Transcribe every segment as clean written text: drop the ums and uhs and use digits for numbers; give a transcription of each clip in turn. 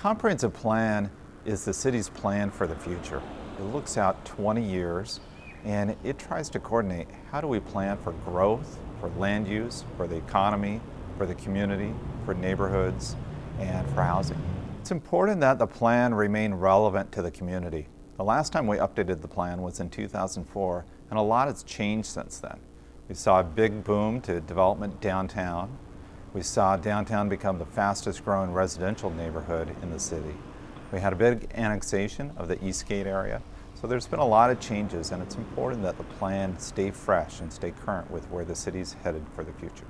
comprehensive plan is the city's plan for the future. It looks out 20 years and it tries to coordinate how do we plan for growth, for land use, for the economy, for the community, for neighborhoods, and for housing. It's important that the plan remain relevant to the community. The last time we updated the plan was in 2004, and a lot has changed since then. We saw a big boom to development downtown. We saw downtown become the fastest growing residential neighborhood in the city. We had a big annexation of the Eastgate area. So there's been a lot of changes, and it's important that the plan stay fresh and stay current with where the city's headed for the future.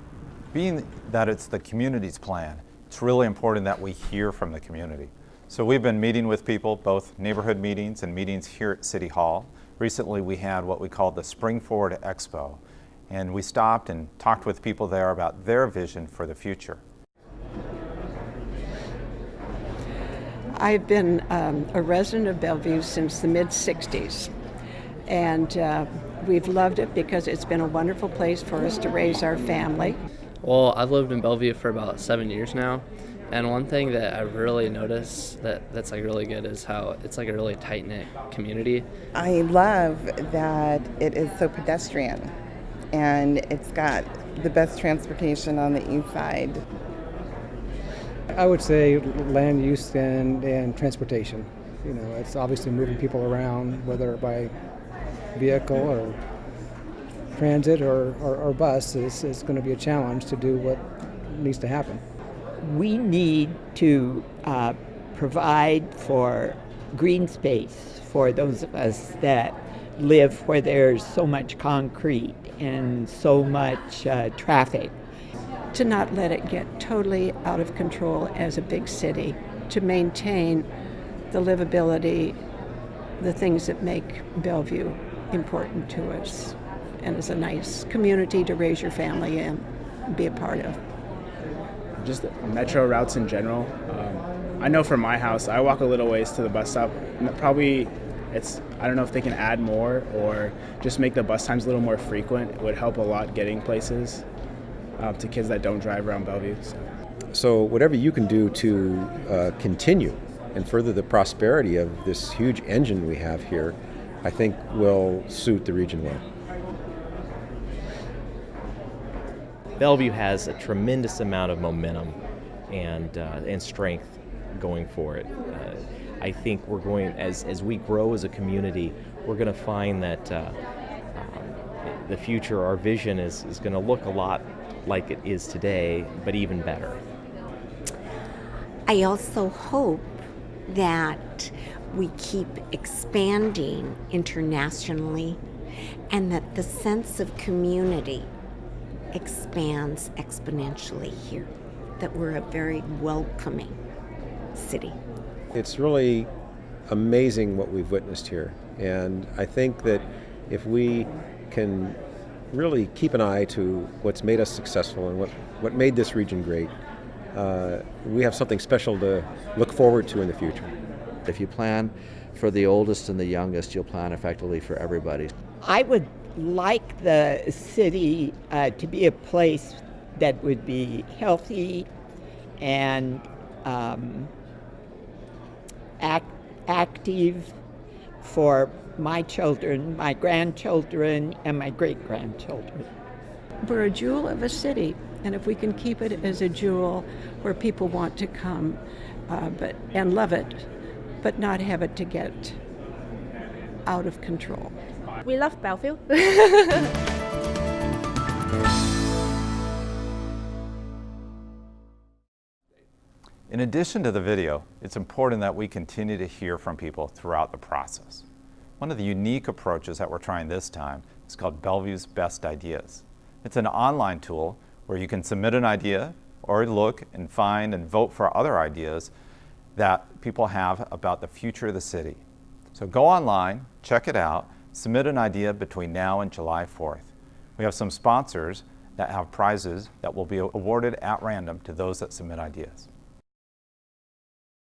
Being that it's the community's plan, it's really important that we hear from the community. So we've been meeting with people, both neighborhood meetings and meetings here at City Hall. Recently we had what we called the Spring Forward Expo, and we stopped and talked with people there about their vision for the future. I've been a resident of Bellevue since the mid-60s, and we've loved it because it's been a wonderful place for us to raise our family. Well, I've lived in Bellevue for about 7 years now, and one thing that I've really noticed that's like really good is how it's like a really tight-knit community. I love that it is so pedestrian, and it's got the best transportation on the east side. I would say land use and transportation. You know, it's obviously moving people around, whether by vehicle or transit or bus is going to be a challenge to do what needs to happen. We need to provide for green space for those of us that live where there's so much concrete and so much traffic. To not let it get totally out of control as a big city, to maintain the livability, the things that make Bellevue important to us, and as a nice community to raise your family in and be a part of. Just metro routes in general. I know from my house, I walk a little ways to the bus stop. Probably I don't know if they can add more or just make the bus times a little more frequent. It would help a lot getting places to kids that don't drive around Bellevue. So whatever you can do to continue and further the prosperity of this huge engine we have here, I think will suit the region well. Bellevue has a tremendous amount of momentum and strength going for it. I think we're going, as we grow as a community, we're going to find that the future, our vision is going to look a lot like it is today, but even better. I also hope that we keep expanding internationally and that the sense of community expands exponentially here, that we're a very welcoming city. It's really amazing what we've witnessed here, and I think that if we can really keep an eye to what's made us successful and what made this region great, we have something special to look forward to in the future. If you plan for the oldest and the youngest, you'll plan effectively for everybody. I would like the city to be a place that would be healthy and active for my children, my grandchildren, and my great-grandchildren. We're a jewel of a city, and if we can keep it as a jewel where people want to come and love it, but not have it to get out of control. We love Bellevue. In addition to the video, it's important that we continue to hear from people throughout the process. One of the unique approaches that we're trying this time is called Bellevue's Best Ideas. It's an online tool where you can submit an idea or look and find and vote for other ideas that people have about the future of the city. So go online, check it out, submit an idea between now and July 4th. We have some sponsors that have prizes that will be awarded at random to those that submit ideas.